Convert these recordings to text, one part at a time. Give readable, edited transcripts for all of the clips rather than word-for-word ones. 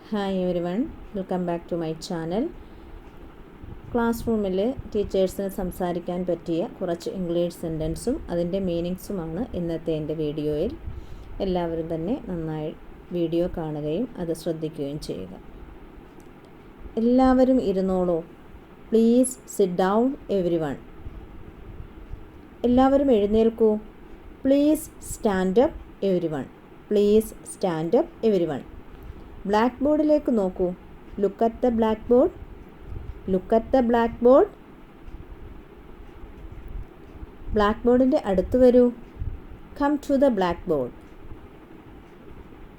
Hi everyone, welcome back to my channel. Class റൂമിൽ ടീച്ചേഴ്സിന് സംസാരിക്കാൻ പറ്റിയ കുറച്ച് ഇംഗ്ലീഷ് സെൻറ്റൻസും അതിൻ്റെ മീനിങ്സുമാണ് ഇന്നത്തെ എൻ്റെ വീഡിയോയിൽ. എല്ലാവരും തന്നെ നന്നായി വീഡിയോ കാണുകയും അത് ശ്രദ്ധിക്കുകയും ചെയ്യുക. എല്ലാവരും ഇരുന്നോളൂ. Please sit down everyone. എല്ലാവരും എഴുന്നേൽക്കൂ. Please stand up everyone. Please stand up everyone. ബ്ലാക്ക് ബോർഡിലേക്ക് നോക്കൂ. Look at the blackboard. Look at the blackboard. ബ്ലാക്ക് ബോർഡിൻ്റെ അടുത്ത് വരൂ. Come to the blackboard.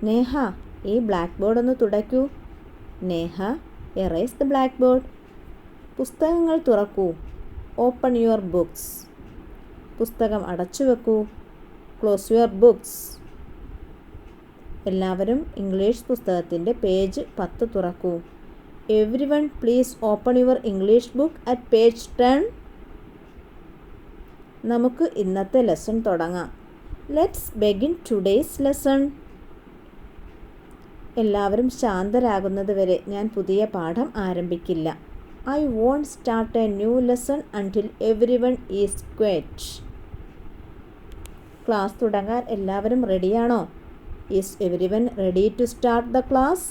Neha, ഈ ബ്ലാക്ക് ബോർഡ് ഒന്ന് തുടയ്ക്കൂ. Neha, erase the blackboard. പുസ്തകങ്ങൾ തുറക്കൂ. Open your books. പുസ്തകം അടച്ചു വെക്കൂ. Close your books. എല്ലാവരും ഇംഗ്ലീഷ് പുസ്തകത്തിൻ്റെ പേജ് 10 തുറക്കൂ. Everyone please open your English book at page 10. നമുക്ക് ഇന്നത്തെ ലെസൺ തുടങ്ങാം. Let's begin today's lesson. എല്ലാവരും ശാന്തരാകുന്നത് വരെ ഞാൻ പുതിയ പാഠം ആരംഭിക്കില്ല. I won't start a new lesson until everyone is quiet. Class തുടങ്ങാൻ എല്ലാവരും റെഡിയാണോ? Is everyone ready to start the class?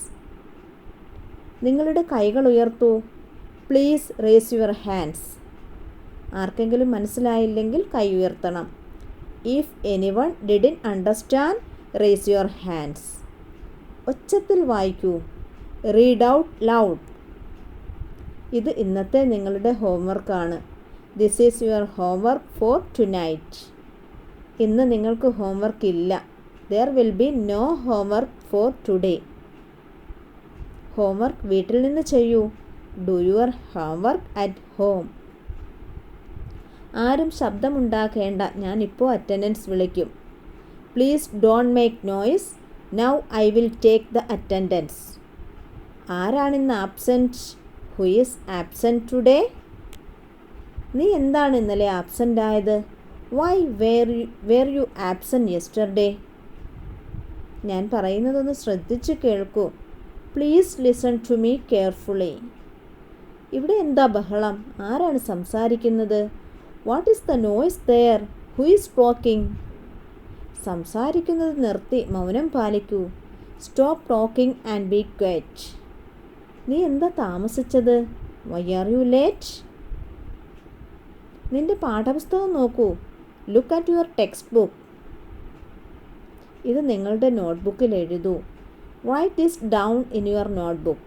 നിങ്ങളുടെ കൈകൾ ഉയർത്തൂ. Please raise your hands. ആർക്കെങ്കിലും മനസ്സിലായില്ലെങ്കിൽ കൈ ഉയർത്തണം. If anyone didn't understand, raise your hands. ഒച്ചത്തിൽ വായിക്കൂ. Read out loud. ഇത് ഇന്നത്തെ നിങ്ങളുടെ ഹോംവർക്കാണ്. This is your homework for tonight. ഇന്ന് നിങ്ങൾക്ക് ഹോംവർക്ക് ഇല്ല. There will be no homework for today. Homework വീട്ടിൽ നിന്ന് ചെയ്യൂ. Do your homework at home. ആരും ശബ്ദമുണ്ടാക്കേണ്ട, ഞാൻ ഇപ്പോൾ അറ്റൻഡൻസ് വിളിക്കും. Please don't make noise. Now I will take the attendance. ആരാണിന്ന് absent? Who is absent today? നീ എന്താണ് ഇന്നലെ ആബ്സെൻ്റ് ആയത്? Why were you absent yesterday? ഞാൻ പറയുന്നതൊന്ന് ശ്രദ്ധിച്ച് കേൾക്കൂ. Please listen to me carefully. ഇവിടെ എന്താ ബഹളം? ആരാണ് സംസാരിക്കുന്നത്? What is the noise there? Who is talking? സംസാരിക്കുന്നത് നിർത്തി മൗനം പാലിക്കൂ. Stop talking and be quiet. നീ എന്താ താമസിച്ചത്? Why are you late? നിന്റെ പാഠപുസ്തകം നോക്കൂ. Look at your textbook. ഇത് നിങ്ങളുടെ നോട്ട്ബുക്കിൽ എഴുതൂ. Write this down in your notebook.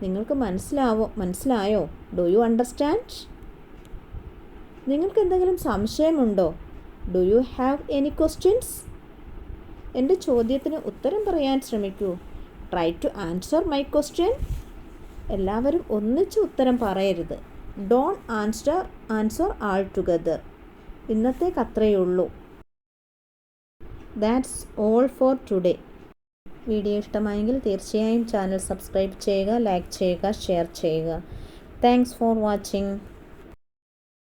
നിങ്ങൾക്ക് മനസ്സിലായോ? Do you understand? നിങ്ങൾക്ക് എന്തെങ്കിലും സംശയമുണ്ടോ? Do you have any questions? എൻ്റെ ചോദ്യത്തിന് ഉത്തരം പറയാൻ ശ്രമിക്കൂ. Try to answer my question. എല്ലാവരും ഒന്നിച്ച് ഉത്തരം പറയരുത്. Don't answer all together. ഇന്നത്തേക്ക് അത്രയേ ഉള്ളൂ. That's all for today. Video ഇഷ്ടമായെങ്കിൽ തീർച്ചയായും ചാനൽ സബ്സ്ക്രൈബ് ചെയ്യുക, ലൈക്ക് ചെയ്യുക, ഷെയർ ചെയ്യുക. Thanks for watching.